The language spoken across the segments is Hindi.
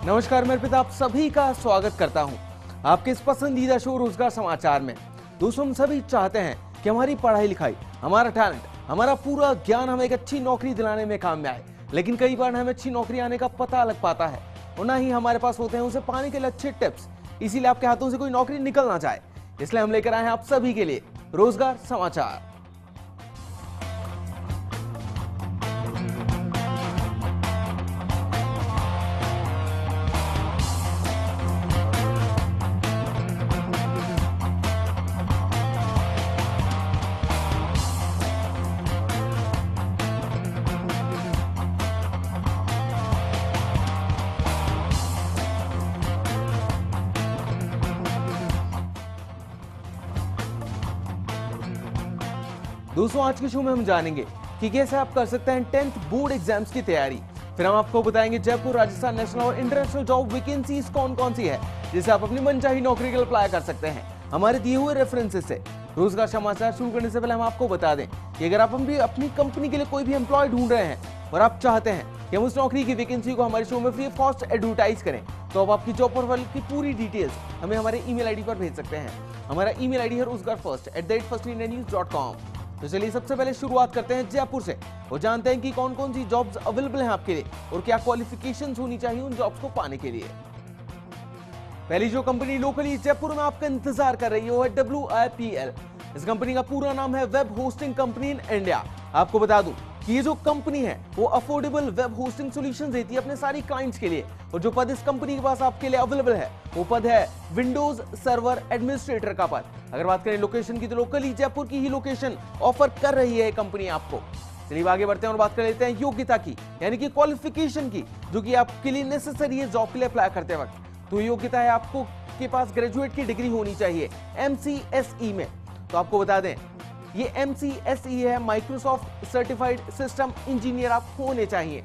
नमस्कार, मैं अर्पित आप सभी का स्वागत करता हूं आपके इस पसंदीदा शो रोजगार समाचार में। दोस्तों, हम सभी चाहते हैं कि हमारी पढ़ाई लिखाई, हमारा टैलेंट, हमारा पूरा ज्ञान हमें एक अच्छी नौकरी दिलाने में काम में आए। लेकिन कई बार हमें अच्छी नौकरी आने का पता लग पाता है और ना ही हमारे पास होते हैं उसे पाने के लिए अच्छे टिप्स। इसीलिए आपके हाथों से कोई नौकरी निकल ना जाए, इसलिए हम लेकर आए हैं आप सभी के लिए रोजगार समाचार। दोस्तों, आज के शो में हम जानेंगे कि कैसे आप कर सकते हैं 10th बोर्ड एग्जाम्स की तैयारी। फिर हम आपको बताएंगे जयपुर, राजस्थान नेशनल और इंटरनेशनल जॉब वैकेंसीज कौन कौन सी है जिसे आप अपनी मनचाही नौकरी के लिए अप्लाई कर सकते हैं हमारे दिए हुए रेफरेंसेस से। रोजगार समाचार शुरू करने से पहले हम आपको बता दें कि अगर आप भी अपनी कंपनी के लिए कोई भी एम्प्लॉय ढूंढ रहे हैं और आप चाहते हैं कि हम उस नौकरी की वैकेंसी को हमारे शो में फ्री ऑफ कॉस्ट एडवर्टाइज करें, तो अब आपकी जॉब प्रोफाइल की पूरी डिटेल्स हमें हमारे ईमेल आईडी पर भेज सकते हैं। हमारा ईमेल आईडी है rozgarfirst@firstindianews.com। तो चलिए सबसे पहले शुरुआत करते हैं जयपुर से और जानते हैं कि कौन कौन सी जॉब्स अवेलेबल हैं आपके लिए और क्या क्वालिफिकेशंस होनी चाहिए उन जॉब्स को पाने के लिए। पहली जो कंपनी लोकली जयपुर में आपका इंतजार कर रही है वो है WIPL। इस कंपनी का पूरा नाम है web hosting company in India. आपको बता दूं कि ये जो कंपनी है वो अफोर्डेबल वेब होस्टिंग सॉल्यूशंस देती है अपने सारी क्लाइंट्स के लिए। और जो पद इस कंपनी के पास आपके लिए अवेलेबल है वो पद है विंडोज सर्वर एडमिनिस्ट्रेटर का पद। अगर बात करें लोकेशन की, तो लोकली जयपुर की ही लोकेशन ऑफर कर रही है कंपनी आपको। चलिए आगे बढ़ते हैं और बात कर लेते हैं योग्यता की, यानी कि क्वालिफिकेशन की, जो कि आपके लिए नेसेसरी है जॉब के लिए अप्लाई करते वक्त। तो योग्यता है आपको के पास ग्रेजुएट की डिग्री होनी चाहिए MCSE में। तो आपको बता दें ये MCSE है, माइक्रोसॉफ्ट सर्टिफाइड सिस्टम इंजीनियर आप होने चाहिए।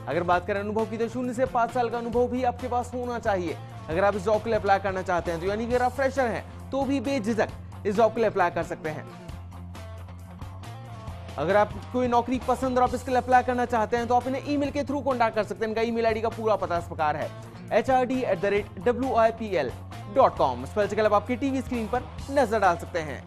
अगर बात करें अनुभव की, तो 0 से 5 साल का अनुभव भी आपके पास होना चाहिए अगर आप इस जॉब के लिए अप्लाई करना चाहते हैं। तो यानी कि अगर आप फ्रेशर हैं तो भी बेझिझक इस जॉब के लिए अप्लाई कर सकते हैं। अगर आप कोई नौकरी पसंद और आप इसके लिए अप्लाई करना चाहते हैं तो आप इन्हें ईमेल के थ्रू कॉन्टैक्ट कर सकते हैं। इनका ईमेल आईडी का पूरा पता इस प्रकार है hrd@wipl.com। इस पर चलिए आपकी टीवी स्क्रीन पर नजर डाल सकते हैं।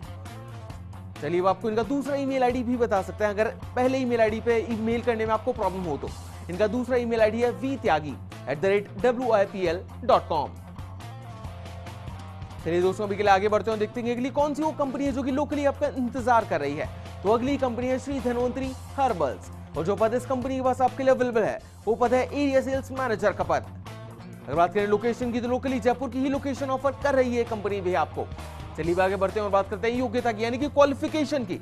चलिए अब आपको इनका दूसरा ईमेल आईडी भी बता सकते हैं अगर पहले ईमेल आईडी पे ईमेल करने में आपको प्रॉब्लम हो तो। इनका दूसरा ईमेल आईडी है vtyagi@wipl.com। चलिए दोस्तों, अभी के लिए आगे बढ़ते हैं, देखते हैं अगली कौन सी वो कंपनी है जो कि लोकली आपका इंतजार कर रही है। तो अगली कंपनी है श्री धन्वंतरी हर्बल्स और जो पद इस कंपनी के पास आपके लिए अवेलेबल है वो पद है एरिया सेल्स मैनेजर का पद। अगर बात करें लोकेशन की, तो लोकली जयपुर की ही लोकेशन ऑफर कर रही है कंपनी भी आपको। चलिए आगे बढ़ते हैं और बात करते हैं योग्यता की, यानी कि क्वालिफिकेशन की।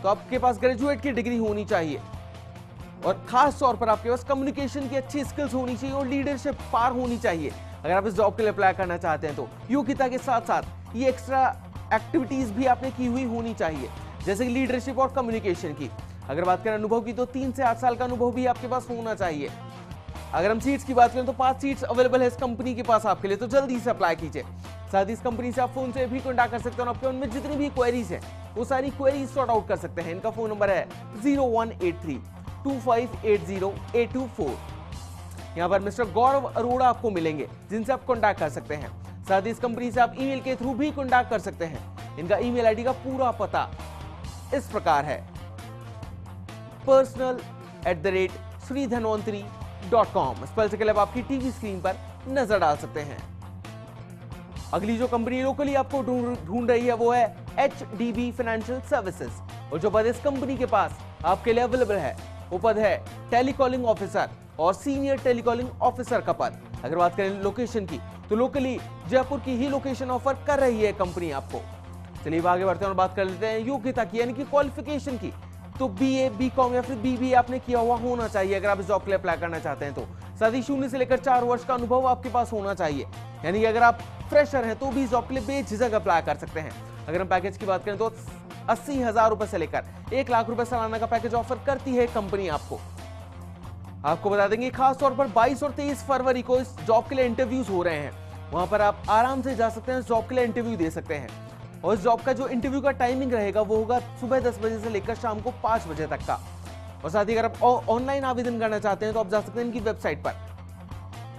तो आपके पास ग्रेजुएट की डिग्री होनी चाहिए और खास तौर पर आपके पास कम्युनिकेशन की अच्छी स्किल्स होनी चाहिए और लीडरशिप पार होनी चाहिए अगर आप इस जॉब के लिए अप्लाई करना चाहते हैं। तो योग्यता के साथ साथ ये एक्स्ट्रा एक्टिविटीज भी आपने की हुई होनी चाहिए, जैसे कि लीडरशिप और कम्युनिकेशन की। अगर बात करें अनुभव की, तो 3 से 8 साल का अनुभव भी आपके पास होना चाहिए। अगर हम सीट्स की बात करें तो 5 सीट्स अवेलेबल है इस कंपनी के पास आपके लिए, तो जल्दी से अप्लाई कीजिए। साथ ही इस कंपनी से आप फोन से भी कॉन्टैक्ट कर सकते हैं और आपके उनमें जितनी भी क्वेरीज हैं वो सारी क्वेरीज सॉर्ट आउट कर सकते हैं। इनका फोन नंबर है 01832580 यहाँ पर मिस्टर गौरव अरोड़ा आपको मिलेंगे जिनसे आप कॉन्टैक्ट कर सकते हैं। साथ ही इस कंपनी से आप ईमेल के थ्रू भी कॉन्टैक्ट कर सकते हैं। इनका ईमेल आईडी का पूरा पता इस प्रकार है personal@shridhanvantari.com। स्पेल चेक अब आपकी टीवी स्क्रीन पर नजर डाल सकते हैं। अगली जो कंपनी लोकली आपको ढूंढ रही है वो है HDB फाइनेंशियल सर्विसेज और जो पद इस कंपनी के पास आपके लिए अवेलेबल है वो पद है टेलीकॉलिंग ऑफिसर और सीनियर टेलीकॉलिंग ऑफिसर का पद। अगर बात करें लोकेशन की, तो लोकली जयपुर की ही लोकेशन ऑफर कर रही है कंपनी आपको। चलिए आगे बढ़ते हैं और बात कर लेते हैं योग्यता की, यानी कि क्वालिफिकेशन की। तो BA, BCom या फिर BBA आपने किया हुआ होना चाहिए अगर आप इस जॉब के लिए अप्लाई करना चाहते हैं। तो साथ ही 0 से लेकर 4 वर्ष का अनुभव आपके पास होना चाहिए, यानी कि अगर आप फ्रेशर हैं तो भी इस जॉब के लिए बेझिझक अप्लाई कर सकते हैं। अगर हम पैकेज की बात करें तो 80,000 रुपए से लेकर 1 लाख रुपए सालाना का पैकेज ऑफर करती है कंपनी आपको। आपको बता देंगे खास तौर पर 22 और 23 फरवरी को इस जॉब के लिए इंटरव्यूज हो रहे हैं। वहां पर आप आराम से जा सकते हैं, इस जॉब के लिए इंटरव्यू दे सकते हैं। और इस जॉब का जो इंटरव्यू का टाइमिंग रहेगा वो होगा सुबह 10 बजे से लेकर शाम को 5 बजे तक का। और साथ ही अगर आप ऑनलाइन आवेदन करना चाहते हैं तो आप जा सकते हैं इनकी वेबसाइट पर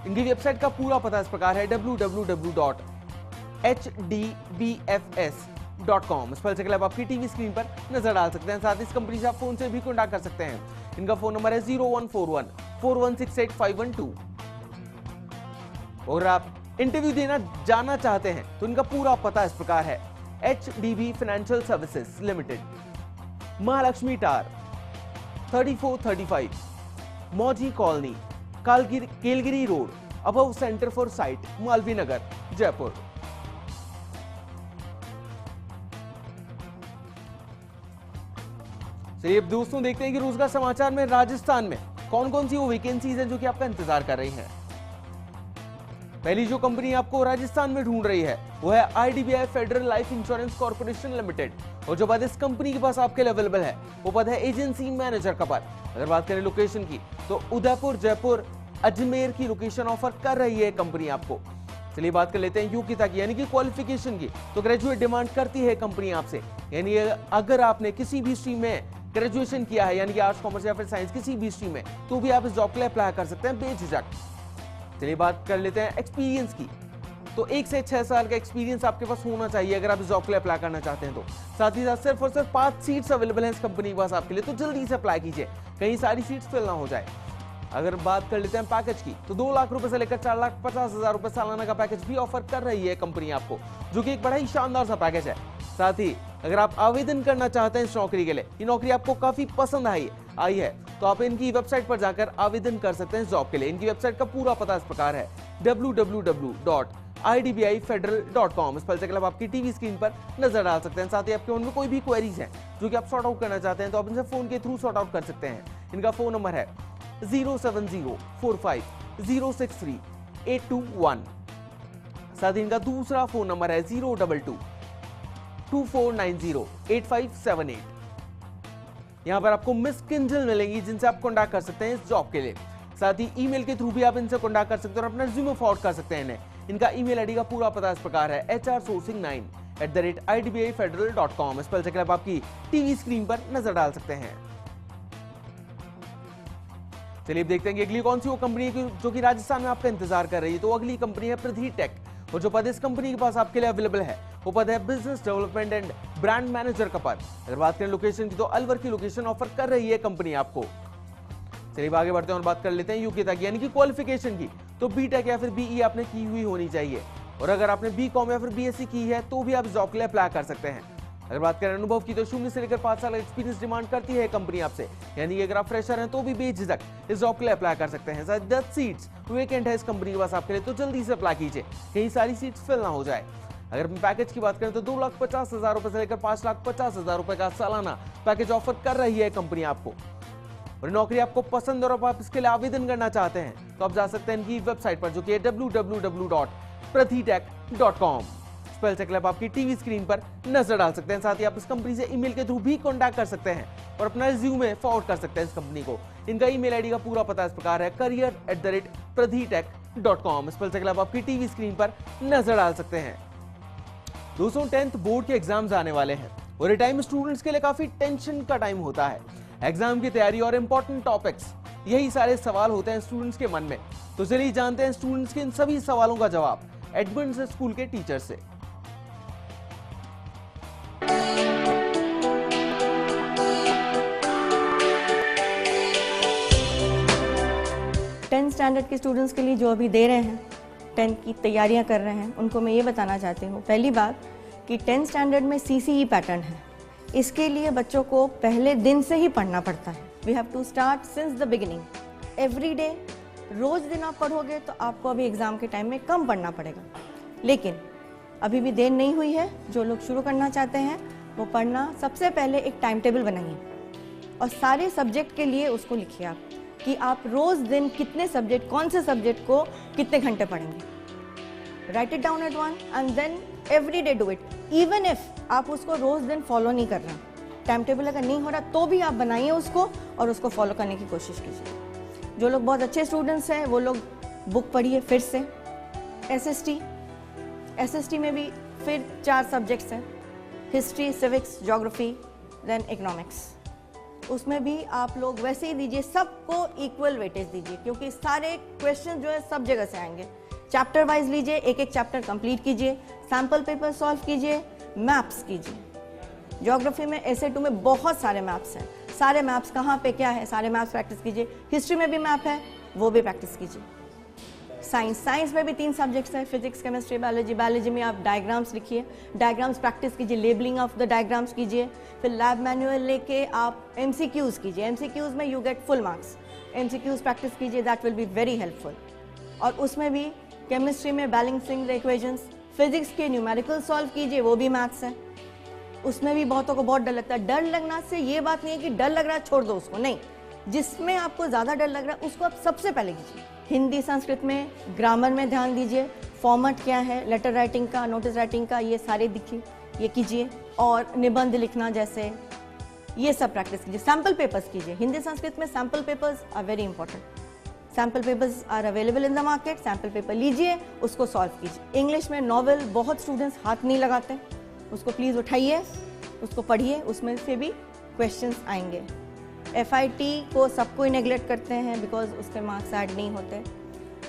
इनकी वेबसाइट का पूरा पता इस प्रकार है www.hdbfs.com। स्पेल चेक लैब आपकी टीवी स्क्रीन पर नजर डाल सकते हैं। साथ ही इस कंपनी से आप फोन से भी कॉन्टैक्ट कर सकते हैं। इनका फोन नंबर है 014141685112। और आप इंटरव्यू देना जानना चाहते हैं तो इनका पूरा पता इस प्रकार है HDB financial services limited, Mahalakshmi tower, 3435 Mauji colony, Kelgiri road, above centre for sight, Malviya Nagar, Jaipur. चलिए अब दोस्तों देखते हैं कि रोजगार समाचार में राजस्थान में कौन कौन सी वो वैकेंसीज हैं जो कि आपका इंतजार कर रही हैं। पहली जो कंपनी आपको राजस्थान में ढूंढ रही है वो है IDBI federal life insurance corporation limited. और जो पद इस कंपनी के पास आपके लिए अवेलेबल है वो पद है एजेंसी मैनेजर का पद। अगर बात करें लोकेशन की तो उदयपुर, जयपुर, अजमेर की लोकेशन ऑफर कर रही है कंपनी आपको। चलिए बात कर लेते हैं योग्यता की यानी कि क्वालिफिकेशन की। तो ग्रेजुएट डिमांड करती है कंपनी आपसे, यानी अगर आपने किसी भी स्ट्रीम में ग्रेजुएशन किया है यानी कि आर्ट्स, कॉमर्स या फिर साइंस किसी भी स्ट्रीम में, तो भी आप इस जॉब के लिए अप्लाई कर सकते हैं बेझिझक। चलिए बात कर लेते हैं एक्सपीरियंस की। तो 1 से 6 साल का एक्सपीरियंस आपके पास होना चाहिए अगर आप इस जॉब के लिए अप्लाई करना चाहते हैं तो। साथ ही साथ सिर्फ और सिर्फ 5 सीट्स अवेलेबल हैं इस कंपनी के पास आपके लिए, तो जल्दी से अप्लाई कीजिए कहीं सारी सीट्स फिल ना हो जाए। अगर बात कर लेते हैं पैकेज की तो 2 लाख रुपए से लेकर 4,50,000 रुपए सालाना का पैकेज भी ऑफर कर रही है कंपनी आपको, जो कि एक बड़ा ही शानदार सा पैकेज है। साथ ही अगर आप आवेदन करना चाहते हैं इस नौकरी के लिए, ये नौकरी आपको काफी पसंद आई है, तो आप इनकी वेबसाइट पर जाकर आवेदन कर सकते हैं इस जॉब के लिए। इनकी वेबसाइट का पूरा पता इस प्रकार है www.idbifederal.com। स्पेल चेक लैब आपकी टीवी स्क्रीन पर नजर डाल सकते हैं। साथ ही आपके मन में कोई भी क्वेरीज हैं जो कि आप सॉर्ट आउट करना चाहते हैं तो आप इनसे फोन के थ्रू सॉर्ट आउट कर सकते हैं। इनका फोन नंबर है 07045063821। साथ ही इनका दूसरा फोन नंबर है 02224908578। यहां पर आपको मिस किंजल मिलेंगी जिनसे आप कॉन्टैक्ट कर सकते हैं इस जॉब के लिए। साथ ही ईमेल के थ्रू भी आप इनसे कॉन्टैक्ट कर सकते हैं और अपना रिज्यूमे फॉरवर्ड कर सकते हैं इन्हें। इनका ईमेल आईडी का पूरा पता इस प्रकार है hrsourcing9@idbifederal.com। स्पेल चेक लैब आपकी टीवी स्क्रीन पर नजर डाल सकते हैं। चलिए देखते हैं कि अगली कौन सी वो कंपनी है जो कि राजस्थान में आपका इंतजार कर रही है। तो अगली कंपनी है प्रधी टेक। और जो पद इस कंपनी के पास आपके लिए अवेलेबल है वो पद है business development and brand manager का पद। अगर बात करें लोकेशन की तो अलवर की लोकेशन ऑफर कर रही है कंपनी आपको। चलिए आगे बढ़ते हैं और बात कर लेते हैं योग्यता की यानी कि क्वालिफिकेशन की। तो बीटेक या फिर बीई आपने की हुई होनी चाहिए, और अगर आपने बीकॉम या फिर बीएससी की है तो भी आप जॉब के लिए अप्लाई कर सकते हैं। अगर बात करें अनुभव की तो 0 से लेकर 5 साल एक्सपीरियंस डिमांड करती है कंपनी आपसे, यानी कि अगर आप फ्रेशर हैं तो भी बेझिझक इस जॉब के लिए अप्लाई कर सकते हैं। 10 सीट्स वेकेंट है इस कंपनी के पास आपके लिए, तो जल्दी से अप्लाई कीजिए कहीं सारी सीट्स फिल ना हो जाए। अगर पैकेज की बात करें तो 2,50,000 रुपए से लेकर 5,50,000 रुपए का सालाना पैकेज ऑफर कर रही है कंपनी आपको। और नौकरी आपको पसंद और आप इसके लिए आवेदन करना चाहते हैं तो आप जा सकते हैं इनकी वेबसाइट पर जो कि है www.prathitech.com। स्पेल चेक लैब आपकी टीवी स्क्रीन पर नजर डाल सकते हैं। साथ ही आप इस कंपनी से ईमेल के थ्रू भी कॉन्टैक्ट कर सकते हैं और अपना रिज्यूमे फॉरवर्ड कर सकते हैं इस कंपनी को। इनका ईमेल आईडी का पूरा पता इस प्रकार है career@prathitech.com। स्पेल चेक लैब आपकी टीवी स्क्रीन पर नजर डाल सकते हैं। दोस्तों 10th बोर्ड के एग्जाम्स आने वाले हैं और ये टाइम स्टूडेंट्स के लिए काफी टेंशन का टाइम होता है। एग्जाम की तैयारी और इंपॉर्टेंट टॉपिक्स, यही सारे सवाल होते हैं स्टूडेंट्स के मन में। तो चलिए जानते हैं स्टूडेंट्स के इन सभी सवालों का जवाब एडमिशन स्कूल के टीचर से। टेंथ स्टैंडर्ड के स्टूडेंट्स के लिए जो अभी दे रहे हैं, 10th की तैयारियां कर रहे हैं, उनको मैं ये बताना चाहती हूँ पहली बात कि 10th स्टैंडर्ड में CCE पैटर्न है। इसके लिए बच्चों को पहले दिन से ही पढ़ना पड़ता है। We have to start since the beginning, every day. रोज दिन आप पढ़ोगे तो आपको अभी एग्जाम के टाइम में कम पढ़ना पड़ेगा, लेकिन अभी भी देर नहीं हुई है। जो लोग शुरू करना चाहते हैं वो पढ़ना, सबसे पहले एक टाइम टेबल बनाइए और सारे सब्जेक्ट के लिए उसको लिखिए आप कि आप रोज दिन कितने सब्जेक्ट, कौन से सब्जेक्ट को कितने घंटे पढ़ेंगे। Write it down at one and then every day do it. Even if आप उसको रोज दिन फॉलो नहीं कर रहे हैं, टाइम टेबल अगर नहीं हो रहा तो भी आप बनाइए उसको और उसको फॉलो करने की कोशिश कीजिए। जो लोग बहुत अच्छे स्टूडेंट्स हैं वो लोग बुक पढ़िए फिर से। एसएसटी में भी फिर 4 सब्जेक्ट्स हैं, history, civics, geography, then economics. उसमें भी आप लोग वैसे ही दीजिए, सबको इक्वल वेटेज दीजिए, क्योंकि सारे क्वेश्चन जो है सब जगह से आएंगे। चैप्टर वाइज लीजिए, एक एक चैप्टर कंप्लीट कीजिए, सैम्पल पेपर सॉल्व कीजिए, मैप्स कीजिए। ज्योग्राफी में essay 2 में बहुत सारे मैप्स हैं, सारे मैप्स कहाँ पे क्या है, सारे मैप्स प्रैक्टिस कीजिए। हिस्ट्री में भी मैप है, वो भी प्रैक्टिस कीजिए। साइंस में भी 3 सब्जेक्ट्स हैं, फिजिक्स, केमिस्ट्री, बायोलॉजी। बायोलॉजी में आप डायग्राम्स लिखिए, डायग्राम्स प्रैक्टिस कीजिए, लेबलिंग ऑफ द डायग्राम्स कीजिए। फिर लैब मैनुअल लेके आप MCQs कीजिए, MCQs में you get full marks. MCQs practice कीजिए, that will be very helpful. और उसमें भी केमिस्ट्री में बैलेंसिंग द इक्वेशंस, फिजिक्स के न्यूमेरिकल सॉल्व कीजिए, वो भी मैथ्स है। उसमें भी बहुतों को बहुत डर लगता है। डर लगना से ये बात नहीं है कि डर लग रहा है छोड़ दो उसको, नहीं, जिसमें आपको ज़्यादा डर लग रहा है उसको आप सबसे पहले कीजिए। हिंदी संस्कृत में ग्रामर में ध्यान दीजिए, फॉर्मेट क्या है, लेटर राइटिंग का, नोटिस राइटिंग का, ये सारे दिखिए, ये कीजिए। और निबंध लिखना जैसे, ये सब प्रैक्टिस कीजिए। सैम्पल पेपर्स कीजिए, हिंदी संस्कृत में sample papers are very important. Sample papers are available in the market, sample paper लीजिए, उसको सॉल्व कीजिए। इंग्लिश में नॉवेल बहुत स्टूडेंट्स हाथ नहीं लगाते, उसको प्लीज़ उठाइए, उसको पढ़िए, उसमें से भी क्वेश्चंस आएंगे। FIT को सबको ही नेगलेक्ट करते हैं बिकॉज उसके मार्क्स ऐड नहीं होते,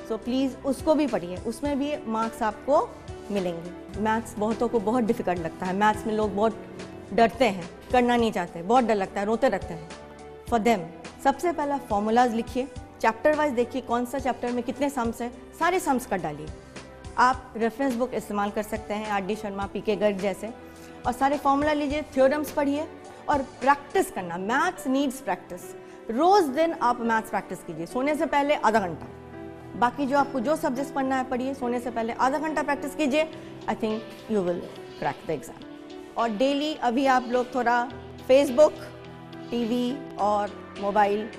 सो प्लीज़ उसको भी पढ़िए, उसमें भी मार्क्स आपको मिलेंगे। मैथ्स बहुतों को बहुत डिफिकल्ट लगता है, मैथ्स में लोग बहुत डरते हैं, करना नहीं चाहते, बहुत डर लगता है, रोते रहते हैं। फॉर देम सबसे पहला फॉर्मूलाज लिखिए, चैप्टर वाइज देखिए कौन सा चैप्टर में कितने सम्स हैं, सारे सम्स कर डालिए। आप रेफरेंस बुक इस्तेमाल कर सकते हैं, RD शर्मा, PK गर्ग जैसे, और सारे फॉर्मूला लीजिए, थ्योरम्स पढ़िए और प्रैक्टिस करना। Maths needs practice. रोज दिन आप मैथ्स प्रैक्टिस कीजिए, सोने से पहले आधा घंटा। बाकी जो आपको जो सब्जेक्ट्स पढ़ना है पढ़िए, सोने से पहले आधा घंटा प्रैक्टिस कीजिए। I think you will crack the exam. और डेली अभी आप लोग थोड़ा फेसबुक, TV और मोबाइल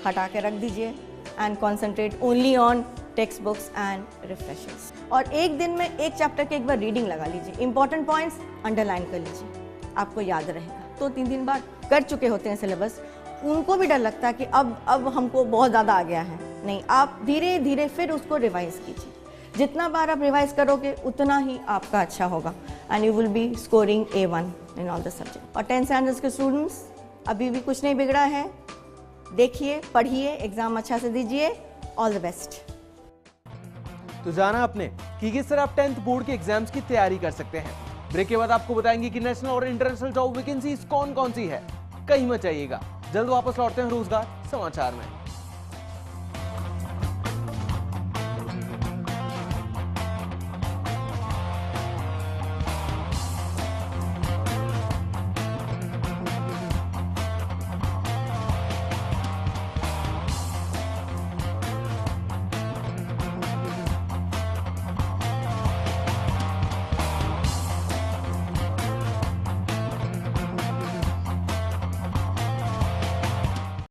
हटा के रख दीजिए and concentrate only on text books and refreshers. और एक दिन में एक चैप्टर की एक बार रीडिंग लगा लीजिए, इंपॉर्टेंट पॉइंट्स अंडरलाइन कर लीजिए, आपको याद रहेगा। तो 3 बार कर चुके होते हैं सिलेबस, उनको भी डर लगता है कि अब हमको बहुत ज़्यादा आ गया है। नहीं, आप धीरे धीरे फिर उसको रिवाइज कीजिए। जितना बार आप रिवाइज करोगे उतना ही आपका अच्छा होगा and you will be scoring A1 in all the subject. और 10th स्टैंडर्ड्स के स्टूडेंट्स, अभी भी कुछ नहीं बिगड़ा है, देखिए, पढ़िए, एग्जाम अच्छा से दीजिए। All the best. तो जाना आपने कि किस तरह आप 10th बोर्ड के एग्जाम्स की तैयारी कर सकते हैं। ब्रेक के बाद आपको बताएंगे कि नेशनल और इंटरनेशनल जॉब वैकेंसीज कौन कौन सी है। कहीं मत जाइएगा, जल्द वापस लौटते हैं रोजगार समाचार में।